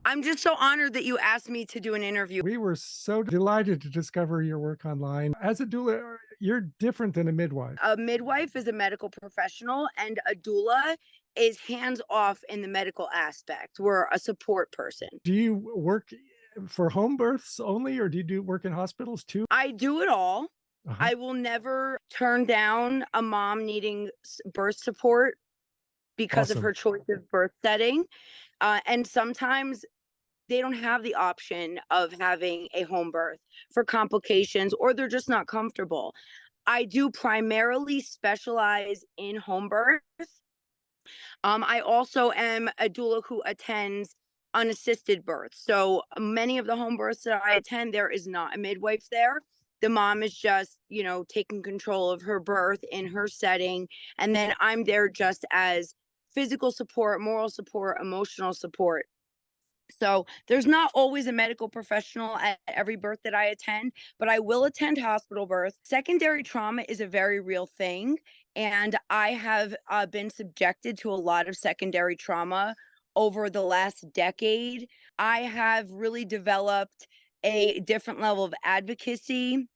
I'm just so honored that you asked me to do an interview. We were so delighted to discover your work online. As a doula, you're different than a midwife. A midwife is a medical professional, and a doula is hands off in the medical aspect. We're a support person. Do you work for home births only, or do you do work in hospitals too? I do it all. Uh-huh. I will never turn down a mom needing birth support because of Awesome. her choice of birth setting. And sometimes they don't have the option of having a home birth for complications, or they're just not comfortable. I do primarily specialize in home birth. I also am a doula who attends unassisted births. So many of the home births that I attend, there is not a midwife there. The mom is just, taking control of her birth in her setting. And then I'm there just as physical support, moral support, emotional support. So there's not always a medical professional at every birth that I attend, but I will attend hospital birth. Secondary trauma is a very real thing. And I have been subjected to a lot of secondary trauma over the last decade. I have really developed a different level of advocacy.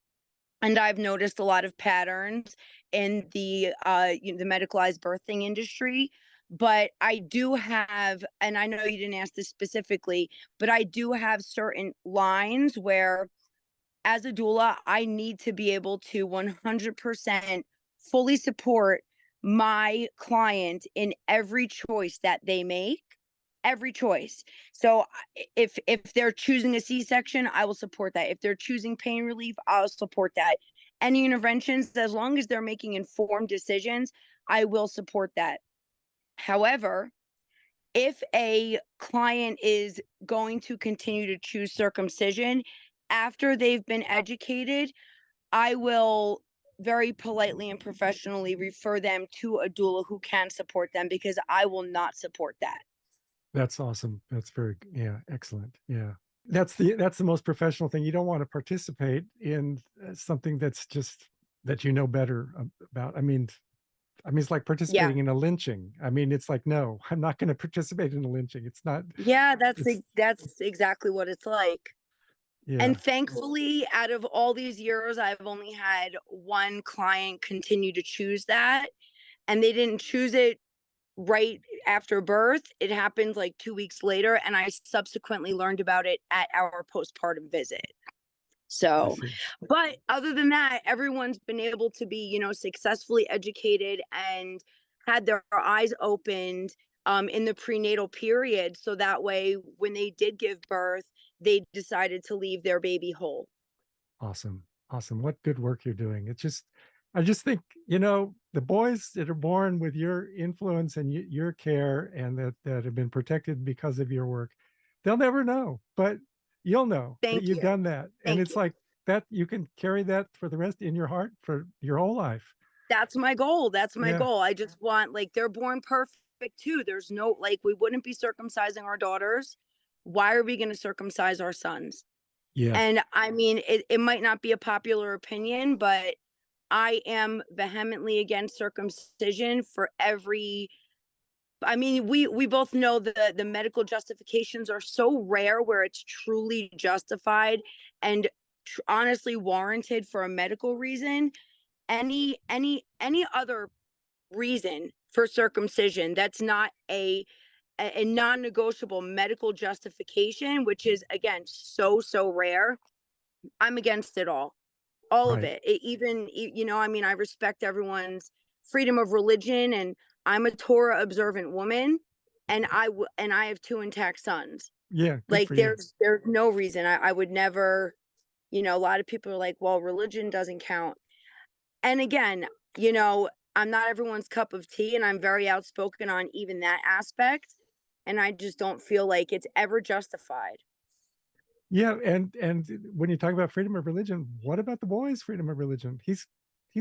And I've noticed a lot of patterns in the medicalized birthing industry. But I do have, and I know you didn't ask this specifically, but I do have certain lines where, as a doula, I need to be able to 100% fully support my client in every choice that they make, every choice. So if they're choosing a C-section, I will support that. If they're choosing pain relief, I'll support that. Any interventions, as long as they're making informed decisions, I will support that. However, if a client is going to continue to choose circumcision after they've been educated, I will very politely and professionally refer them to a doula who can support them, because I will not support that. That's awesome. That's very, yeah, excellent. Yeah. That's the most professional thing. You don't want to participate in something that's just that you know better about. I mean, it's like Yeah. participating in a lynching. I mean, it's like, no, I'm not going to participate in a lynching. It's not, Yeah, it's, that's exactly what it's like. And yeah. thankfully, out of all these years, I've only had one client continue to choose that, and they didn't choose it right after birth. It happened like 2 weeks later, and I subsequently learned about it at our postpartum visit. I So, see. but other than that, everyone's been able to be, successfully educated and had their eyes opened in the prenatal period. So that way, when they did give birth, they decided to leave their baby whole. Awesome. Awesome. What good work you're doing. I just think, the boys that are born with your influence and your care and that have been protected because of your work, they'll never know, but you'll know that Thank you've you. done that. And Thank it's you. like that you can carry that for the rest in your heart for your whole life. That's my goal. That's my Yeah. goal. I just want, like, they're born perfect too. There's no, like, we wouldn't be circumcising our daughters. Why are we going to circumcise our sons? Yeah. And I mean, it might not be a popular opinion, but I am vehemently against circumcision for every. I mean, we both know the medical justifications are so rare where it's truly justified and honestly warranted for a medical reason. Any other reason for circumcision that's not a non-negotiable medical justification, which is, again, so rare. I'm against it all of Right. it. I mean, I respect everyone's freedom of religion, and I'm a Torah observant woman, and I have two intact sons. Yeah. Good Like, for you. there's no reason I would never. A lot of people are like, well, religion doesn't count. And again, I'm not everyone's cup of tea, and I'm very outspoken on even that aspect. And I just don't feel like it's ever justified. Yeah. And when you talk about freedom of religion, what about the boy's freedom of religion? He's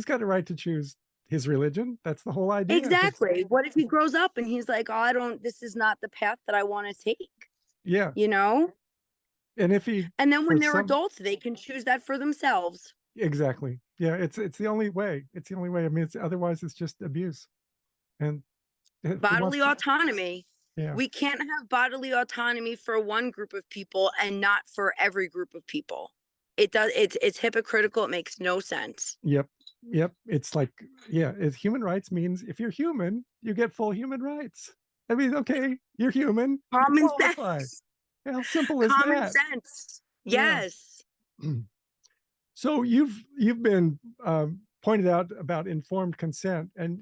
got a right to choose his religion. That's the whole idea. Because Exactly. What if he grows up and he's like, oh, this is not the path that I want to take, yeah. you know? And if he And then for when they're some adults, they can choose that for themselves. exactly. Yeah, it's the only way. It's the only way. I mean, it's otherwise it's just abuse. And who Bodily wants to autonomy. Yeah. We can't have bodily autonomy for one group of people and not for every group of people. It's hypocritical. It makes no sense. Yep. Yep. It's like, yeah, it's human rights means if you're human, you get full human rights. I mean, okay, you're human, you Common qualify. sense. How simple is Common that? sense. Yeah. Yes. So you've been pointed out about informed consent, and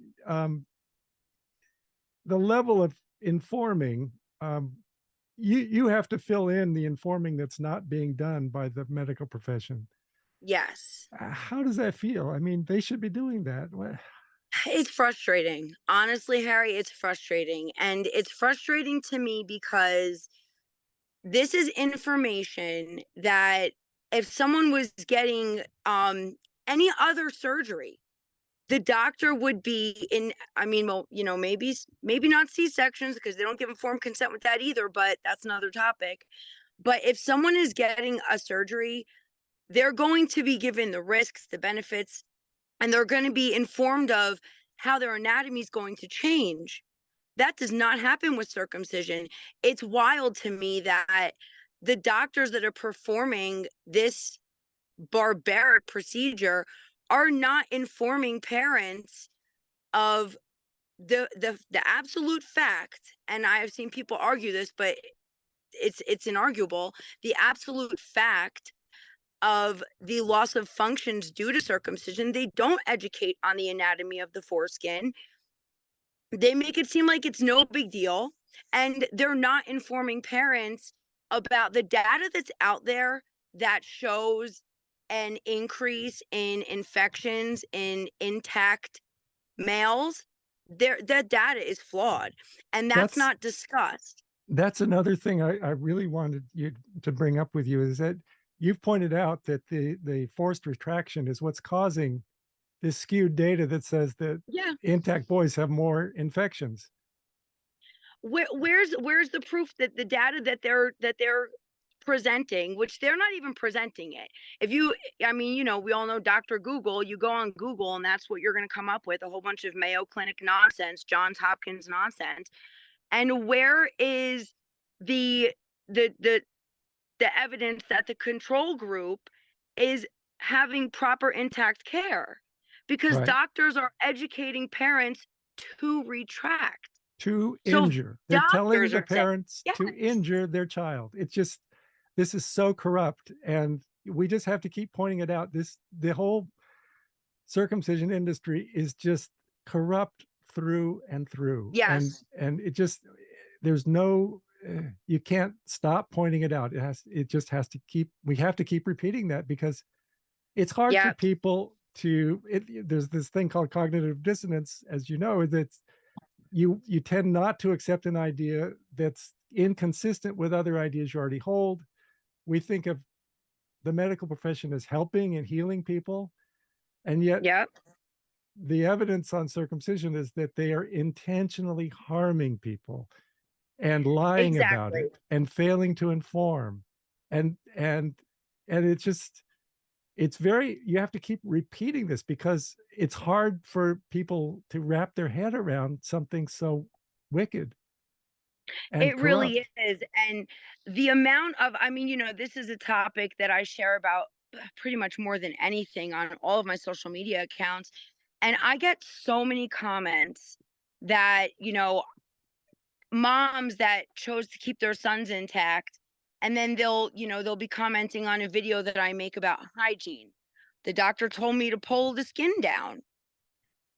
the level of informing, um, you have to fill in the informing that's not being done by the medical profession. Yes. How does that feel? I mean, they should be doing that. It's frustrating. Honestly, Harry, it's frustrating. And it's frustrating to me because this is information that if someone was getting any other surgery, the doctor would be in, I mean, well, maybe not C-sections because they don't give informed consent with that either, but that's another topic. But if someone is getting a surgery, they're going to be given the risks, the benefits, and they're going to be informed of how their anatomy is going to change. That does not happen with circumcision. It's wild to me that the doctors that are performing this barbaric procedure are not informing parents of the absolute fact, and I have seen people argue this, but it's inarguable, the absolute fact of the loss of functions due to circumcision. They don't educate on the anatomy of the foreskin. They make it seem like it's no big deal, and they're not informing parents about the data that's out there that shows an increase in infections in intact males. That data is flawed, and that's That's not discussed. that's another thing I really wanted you to bring up with you is that you've pointed out that the forced retraction is what's causing this skewed data that says that Yeah. intact boys have more infections. Where's the proof that the data that they're presenting, which they're not even presenting it. If you, I mean, we all know Dr. Google. You go on Google, and that's what you're going to come up with: a whole bunch of Mayo Clinic nonsense, Johns Hopkins nonsense. And where is the the the the evidence that the control group is having proper intact care? Because Right. doctors are educating parents to retract. To So injure. They're telling doctors the are saying, parents yes, to injure their child. It's just, this is so corrupt. And we just have to keep pointing it out. The whole circumcision industry is just corrupt through and through. yes, And it just, there's no, you can't stop pointing it out. It just has to keep, we have to keep repeating that because it's hard for yep, people to, there's this thing called cognitive dissonance, as you know, that you tend not to accept an idea that's inconsistent with other ideas you already hold. We think of the medical profession as helping and healing people, and yet yep, the evidence on circumcision is that they are intentionally harming people and lying about exactly. it and failing to inform, and and and it's just, it's very, you have to keep repeating this because it's hard for people to wrap their head around something so wicked and It really corrupt. is. And the amount of, I mean, this is a topic that I share about pretty much more than anything on all of my social media accounts. And I get so many comments that, moms that chose to keep their sons intact, and then they'll be commenting on a video that I make about hygiene. The doctor told me to pull the skin down,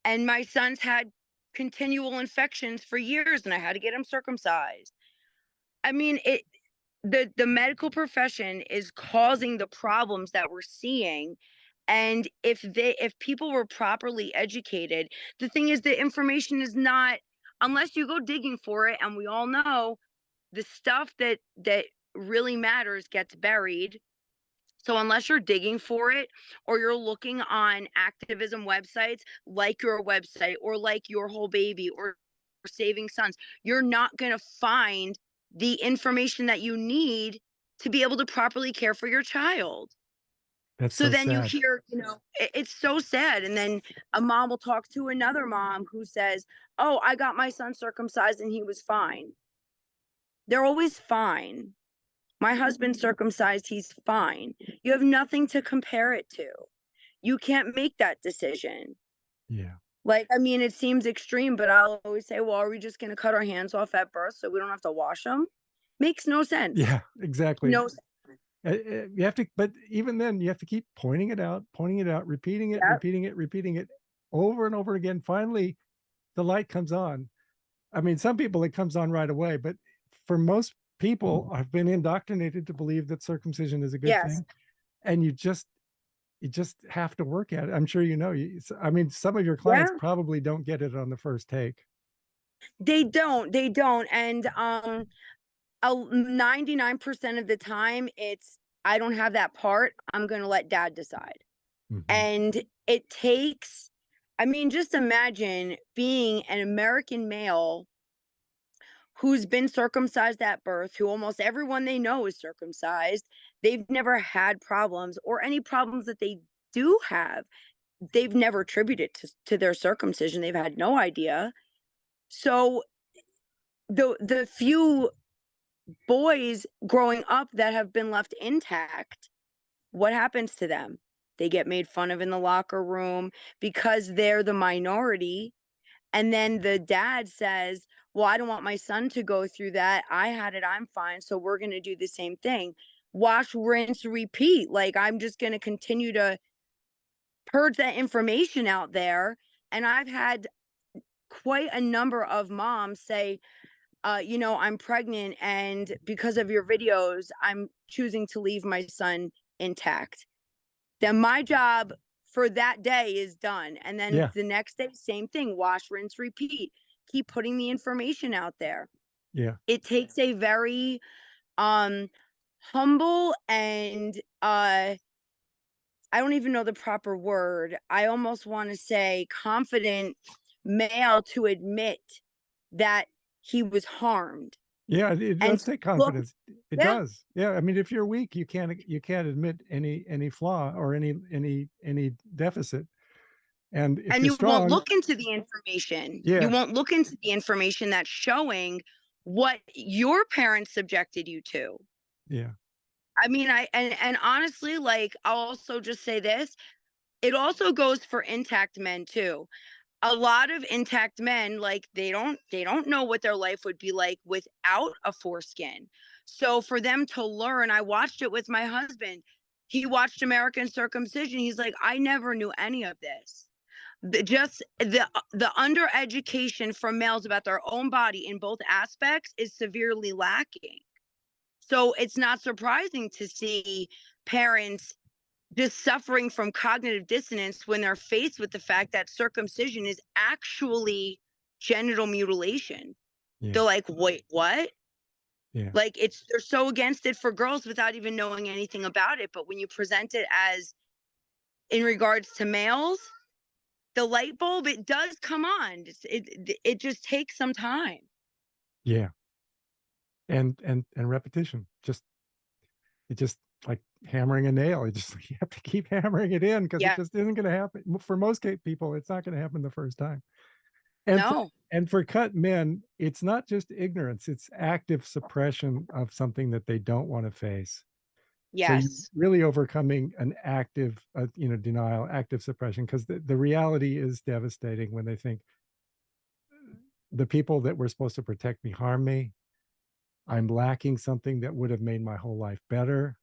and my son's had continual infections for years, and I had to get him circumcised. I mean, the medical profession is causing the problems that we're seeing. And if people were properly educated, the thing is, the information is not, unless you go digging for it, and we all know the stuff that really matters gets buried. So unless you're digging for it, or you're looking on activism websites like your website, or like Your Whole Baby, or Saving Sons, you're not going to find the information that you need to be able to properly care for your child. That's So so then you sad. hear, it's so sad. And then a mom will talk to another mom who says, "Oh, I got my son circumcised and he was fine." They're always fine. My husband's circumcised, he's fine. You have nothing to compare it to. You can't make that decision. Yeah. Like, I mean, it seems extreme, but I'll always say, well, are we just going to cut our hands off at birth so we don't have to wash them? Makes no sense. Yeah, exactly. No. You have to, but even then, you have to keep pointing it out, Yep. repeating it over and over again. Finally, the light comes on. I mean, some people it comes on right away, but for most people, I've been indoctrinated to believe that circumcision is a good Yes. thing, and you just have to work at it. I'm sure you know. I mean, some of your clients Yeah. probably don't get it on the first take. They don't. They don't. And 99% of the time, it's I don't have that part. I'm going to let dad decide. Mhm. And it takes, I mean, just imagine being an American male who's been circumcised at birth, who almost everyone they know is circumcised. They've never had problems, or any problems that they do have, they've never attributed to their circumcision. They've had no idea. So the few boys growing up that have been left intact, what happens to them? They get made fun of in the locker room because they're the minority. And then the dad says, well, I don't want my son to go through that. I had it. I'm fine. So we're going to do the same thing. Wash, rinse, repeat. Like, I'm just going to continue to purge that information out there. And I've had quite a number of moms say, I'm pregnant, and because of your videos, I'm choosing to leave my son intact. Then my job for that day is done. And then Yeah, the next day, same thing, wash, rinse, repeat. Keep putting the information out there. yeah, It takes a very um humble and I don't even know the proper word. I almost want to say confident male to admit that he was harmed. yeah. It And does take look, confidence. It yeah. does. Yeah. I mean, if you're weak, you can't admit any flaw or any deficit. And if And you're you won't strong, look into the information. You yeah, won't look into the information that's showing what your parents subjected you to. yeah, I mean, and honestly, like, I'll also just say this, it also goes for intact men too. A lot of intact men, like, they don't know what their life would be like without a foreskin. So for them to learn, I watched it with my husband. He watched American Circumcision. He's like, I never knew any of this. The under education from males about their own body in both aspects is severely lacking. So it's not surprising to see parents just suffering from cognitive dissonance when they're faced with the fact that circumcision is actually genital mutilation. yeah, They're like, wait, what? yeah, Like, they're so against it for girls without even knowing anything about it. But when you present it as in regards to males, the light bulb, it does come on. It just takes some time. yeah. And repetition. It just like hammering a nail. You just you have to keep hammering it in because it Yeah. just isn't going to happen. For most people, it's not going to happen the first time. And for No. and for cut men, it's not just ignorance, it's active suppression of something that they don't want to face. So you're Yes. really overcoming an active denial, active suppression, because the reality is devastating when they think the people that were supposed to protect me harm me. I'm lacking something that would have made my whole life better.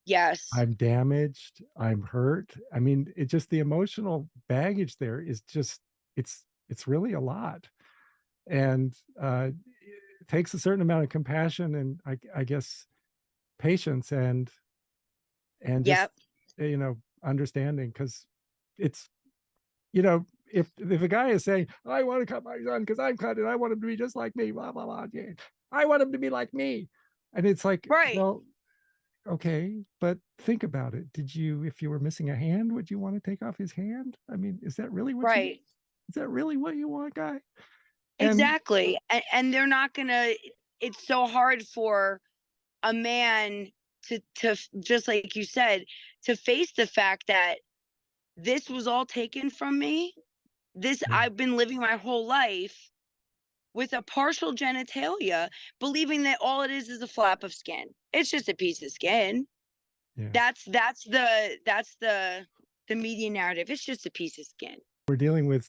Yes. I'm damaged. I'm hurt. I mean, it just the emotional baggage there is just it's really a lot, and it takes a certain amount of compassion and I guess patience and just Yep. understanding because it's if a guy is saying I want to cut my son because I'm cut and I want him to be just like me, blah blah blah, yeah, I want him to be like me, and it's like, Right. well, okay, but think about it. If you were missing a hand, would you want to take off his hand? I mean, Right. is that really what you want, guy? And Exactly. And they're not gonna, it's so hard for a man to just like you said, to face the fact that this was all taken from me. This yeah, I've been living my whole life with a partial genitalia, believing that all it is a flap of skin. It's just a piece of skin. Yeah. That's the media narrative. It's just a piece of skin. We're dealing with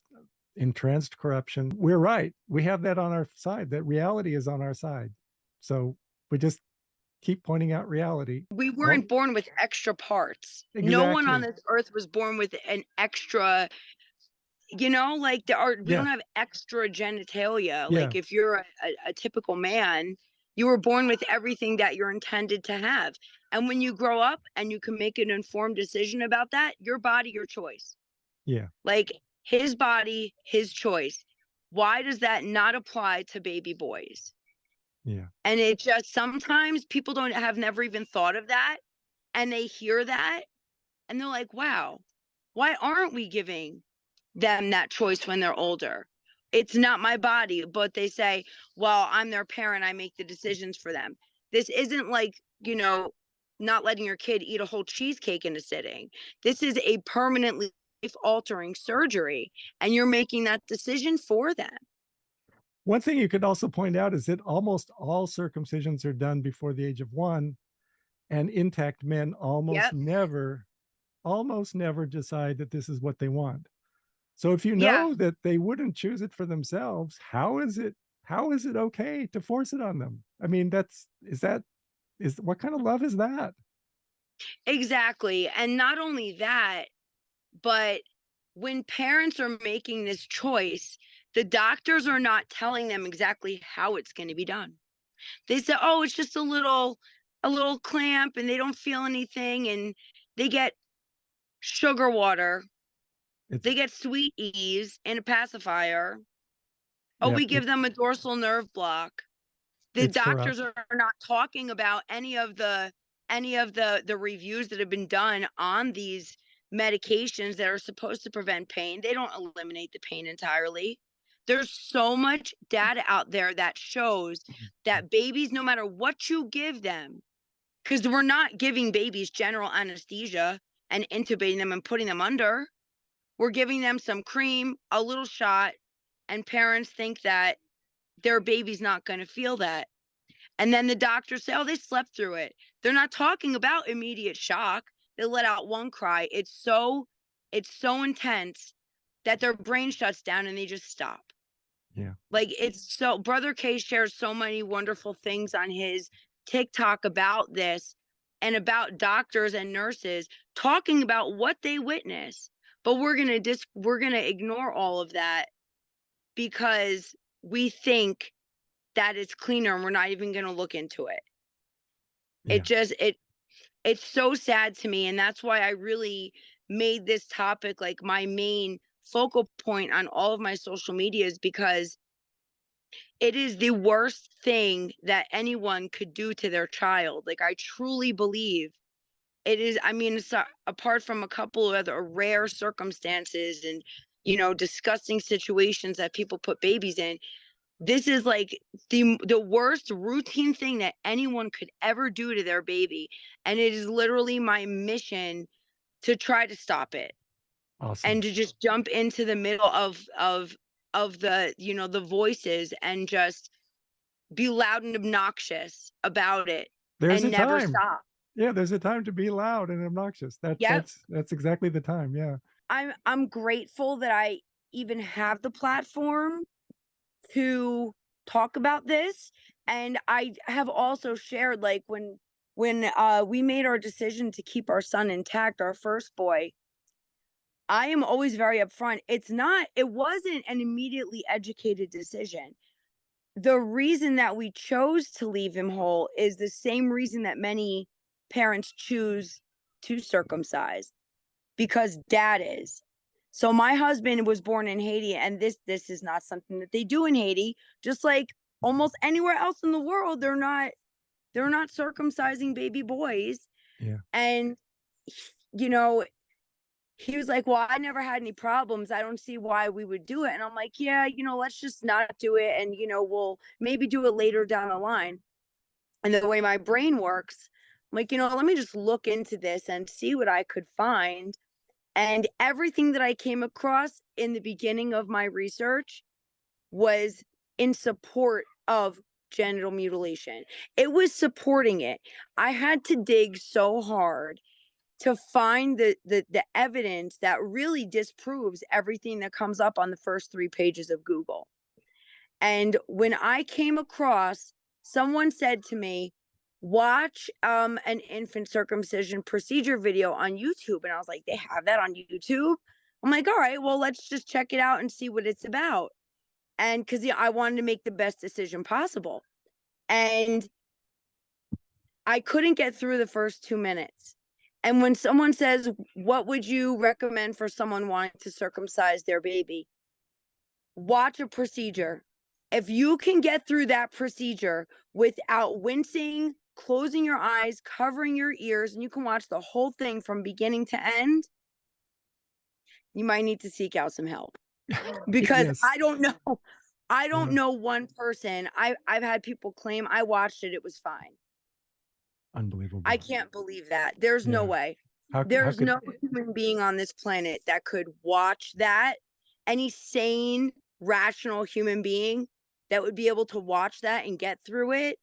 entrenched corruption. We're right. We have that on our side, that reality is on our side. So we just keep pointing out reality. We Well, weren't born with extra parts. No one on exactly. this earth was born with an extra, like we Yeah. don't have extra genitalia. Yeah. Like if you're a typical man, you were born with everything that you're intended to have. And when you grow up and you can make an informed decision about that, your body, your choice. Yeah. Like his body, his choice. Why does that not apply to baby boys? Yeah. And it just sometimes people don't have never even thought of that, and they hear that and they're like, wow, why aren't we giving them that choice when they're older? It's not my body, but they say, well, I'm their parent, I make the decisions for them. This isn't like, not letting your kid eat a whole cheesecake in a sitting. This is a permanently life altering surgery, and you're making that decision for them. One thing you could also point out is that almost all circumcisions are done before the age of 1, and intact men Yep. almost never decide that this is what they want. So if you Yeah. know that they wouldn't choose it for themselves, how is it okay to force it on them? I mean, what kind of love is that? Exactly. And not only that, but when parents are making this choice, the doctors are not telling them exactly how it's going to be done. They say, "Oh, it's just a little clamp and they don't feel anything and they get sugar water. It's They get sweet ease and a pacifier. Oh, yeah, we give them a dorsal nerve block." The it's doctors corrupt. are not talking about any of the reviews that have been done on these medications that are supposed to prevent pain. They don't eliminate the pain entirely. There's so much data out there that shows that babies, no matter what you give them, because we're not giving babies general anesthesia and intubating them and putting them under. We're giving them some cream, a little shot, and parents think that their baby's not going to feel that. And then the doctors say, oh, they slept through it. They're not talking about immediate shock. They let out one cry. It's so intense that their brain shuts down and they just stop. Yeah. Like Brother K shares so many wonderful things on his TikTok about this and about doctors and nurses talking about what they witness. But we're gonna ignore all of that because we think that it's cleaner and we're not even going to look into it. Yeah. It's so sad to me, and that's why I really made this topic like my main focal point on all of my social medias, because it is the worst thing that anyone could do to their child. Like I truly believe it is. I mean, apart from a couple of other rare circumstances and disgusting situations that people put babies in, this is like the worst routine thing that anyone could ever do to their baby, and it is literally my mission to try to stop it and Awesome. to just jump into the middle of the voices and just be loud and obnoxious about it There's a and never time. stop. Yeah, there's a time to be loud and obnoxious. Yep. That's exactly the time. Yeah. I'm grateful that I even have the platform to talk about this. And I have also shared, like, when we made our decision to keep our son intact, our first boy, I am always very upfront. It wasn't an immediately educated decision. The reason that we chose to leave him whole is the same reason that many parents choose to circumcise, because dad is. So my husband was born in Haiti, and this is not something that they do in Haiti. Just like almost anywhere else in the world, they're not circumcising baby boys. Yeah. And you know, he was like, "Well, I never had any problems. I don't see why we would do it." And I'm like, "Yeah, let's just not do it, and we'll maybe do it later down the line." And the way my brain works, I'm like, let me just look into this and see what I could find. And everything that I came across in the beginning of my research was in support of genital mutilation. It was supporting it. I had to dig so hard to find the evidence that really disproves everything that comes up on the first 3 pages of Google. And when I came across, someone said to me, watch an infant circumcision procedure video on YouTube. And I was like, they have that on YouTube? I'm like, all right, well, let's just check it out and see what it's about. And because I wanted to make the best decision possible. And I couldn't get through the first 2 minutes. And when someone says, what would you recommend for someone wanting to circumcise their baby? Watch a procedure. If you can get through that procedure without wincing, closing your eyes, covering your ears, and you can watch the whole thing from beginning to end, you might need to seek out some help. Because Yes. I don't know. I don't Yeah. know one person. I've had people claim I watched it, it was fine. I Unbelievable. can't believe that. There's no Yeah. way. How There's could no human being on this planet that could watch that. Any sane, rational human being that would be able to watch that and get through it.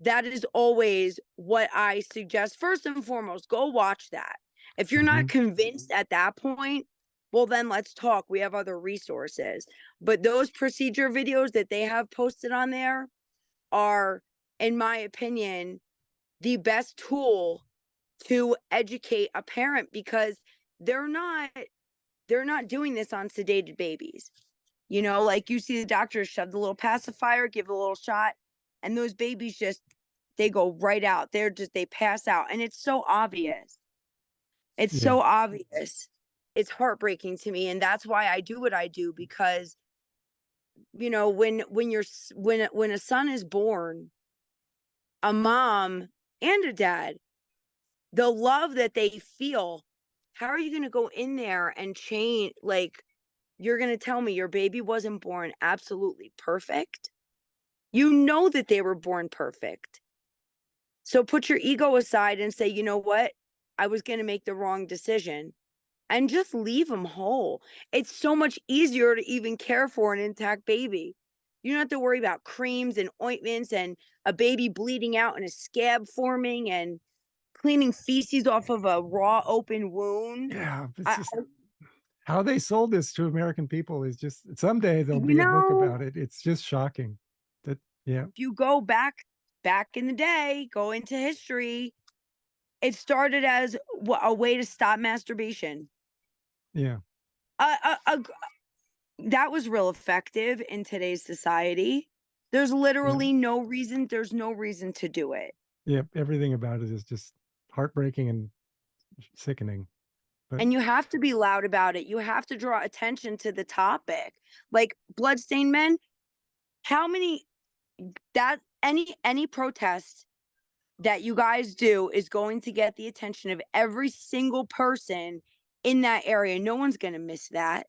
That is always what I suggest. First and foremost, go watch that. If you're not Mhm. convinced at that point, well, then let's talk. We have other resources. But those procedure videos that they have posted on there are, in my opinion, the best tool to educate a parent, because they're not they're not doing this on sedated babies. You know, like you see the doctors shove the little pacifier, give a little shot, and those babies just they go right out. They pass out, and it's so obvious. It's Yeah. so obvious. It's heartbreaking to me, and that's why I do what I do, because when a son is born, a mom and a dad, the love that they feel, how are you going to go in there and change? Like, you're going to tell me your baby wasn't born absolutely perfect? You know that they were born perfect. So put your ego aside and say, you know what? I was going to make the wrong decision, and just leave them whole. It's so much easier to even care for an intact baby. You don't have to worry about creams and ointments and a baby bleeding out and a scab forming and cleaning feces off of a raw open wound. Yeah. It's I, just how they sold this to American people is just someday there'll you be a book know, about it. It's just shocking. That yeah, if you go back in the day, go into history, it started as a way to stop masturbation. yeah, Uh, uh, uh, that was real effective in today's society. yeah, There's no reason to do it. yeah. Everything about it is just heartbreaking and sickening. But And you have to be loud about it. You have to draw attention to the topic. Like Bloodstained Men, how many that any protest that you guys do is going to get the attention of every single person in that area. No one's going to miss that.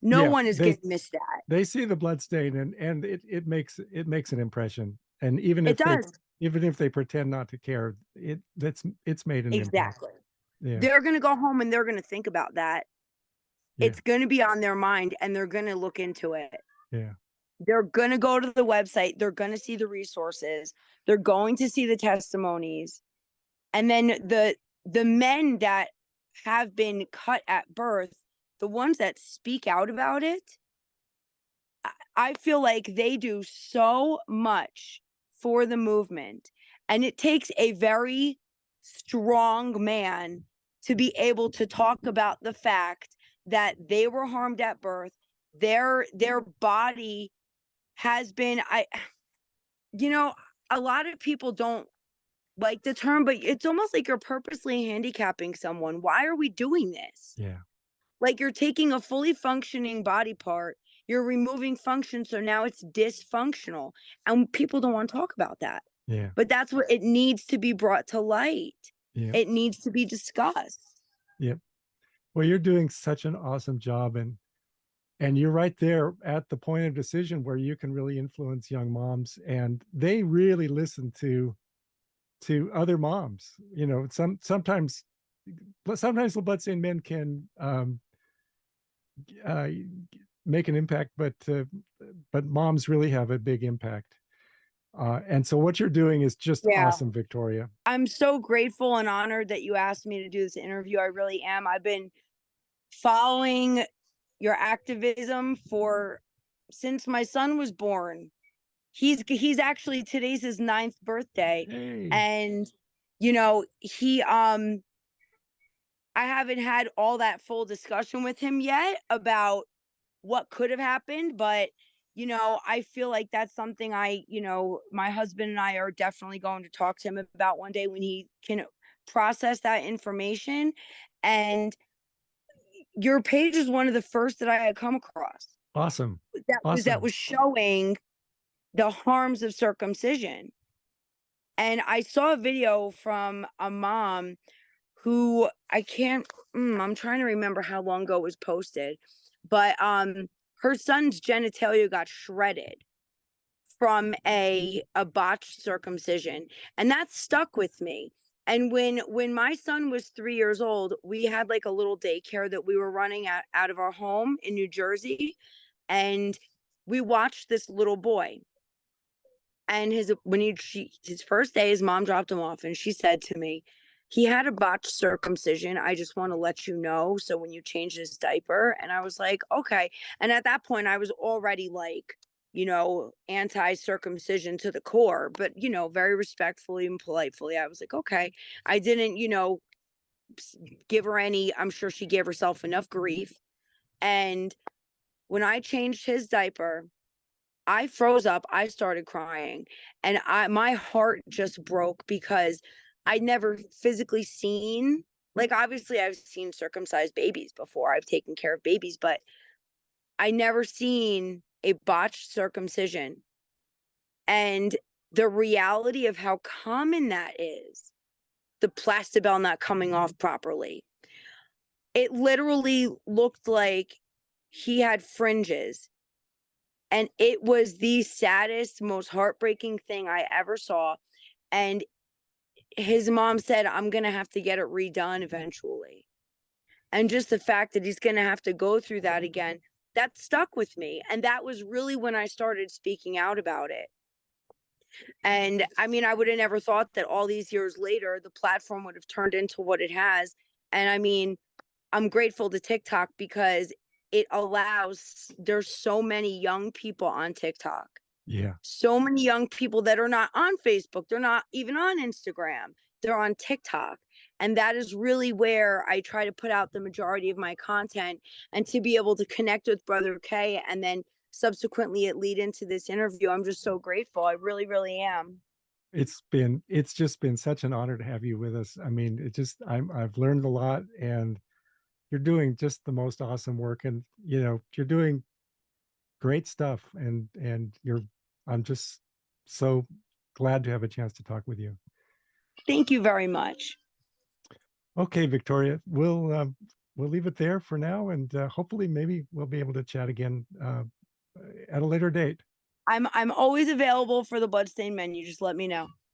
No yeah, one is going to miss that. they see the blood stain and it makes an impression. And It does. even if they pretend not to care, it's made an impact. Exactly. Yeah, They're going to go home and they're going to think about that. yeah, It's going to be on their mind and they're going to look into it. yeah, They're going to go to the website. They're going to see the resources. They're going to see the testimonies. And then the men that have been cut at birth, the ones that speak out about it, I feel like they do so much for the movement. And it takes a very strong man to be able to talk about the fact that they were harmed at birth. Their body has been you know, a lot of people don't like the term, but it's almost like you're purposely handicapping someone. Why are we doing this? yeah, Like, you're taking a fully functioning body part, you're removing function, so now it's dysfunctional, and people don't wanna talk about that. yeah, But that's what it needs to be brought to light. yeah, It needs to be discussed. yeah. Well, you're doing such an awesome job, and you're right there at the point of decision where you can really influence young moms, and they really listen to other moms. Sometimes the bloodstained men can uh, make an impact, but moms really have a big impact. And so what you're doing is just Yeah. awesome, Victoria. I'm so grateful and honored that you asked me to do this interview. I really am. I've been following your activism for since my son was born. He's actually, today's his 9th birthday. Hey, And he I haven't had all that full discussion with him yet about what could have happened, but I feel like that's something my husband and I are definitely going to talk to him about one day when he can process that information. And your page is one of the first that I had come across awesome. that was showing the harms of circumcision. And I saw a video from a mom who I'm trying to remember how long ago it was posted, but her son's genitalia got shredded from a botched circumcision, and that stuck with me. And when my son was 3 years old, we had like a little daycare that we were running out of our home in New Jersey, and we watched this little boy. And his first day, his mom dropped him off, and she said to me, he had a botched circumcision. I just want to let you know. So when you change his diaper, and I was like, okay. And at that point, I was already like, anti circumcision to the core, but, very respectfully and politely, I was like, okay. I didn't, give her any, I'm sure she gave herself enough grief. And when I changed his diaper, I froze up, I started crying, and my heart just broke because I'd never physically seen, like, obviously I've seen circumcised babies before. I've taken care of babies, but I never seen a botched circumcision. And the reality of how common that is, the plastibell not coming off properly. It literally looked like he had fringes. And it was the saddest, most heartbreaking thing I ever saw. And his mom said, I'm going to have to get it redone eventually. And just the fact that he's going to have to go through that again, that stuck with me. And that was really when I started speaking out about it. And I mean, I would have never thought that all these years later, the platform would have turned into what it has. And I mean, I'm grateful to TikTok because there's so many young people on TikTok. Yeah. So many young people that are not on Facebook. They're not even on Instagram. They're on TikTok. And that is really where I try to put out the majority of my content, and to be able to connect with Brother K and then subsequently it lead into this interview. I'm just so grateful. I really, really am. It's just been such an honor to have you with us. I mean, I've learned a lot, and you're doing just the most awesome work, and you're doing great stuff, and I'm just so glad to have a chance to talk with you. Thank you very much. Okay, Victoria, we'll leave it there for now, and hopefully maybe we'll be able to chat again at a later date. I'm always available for the Bloodstained Men. You just let me know.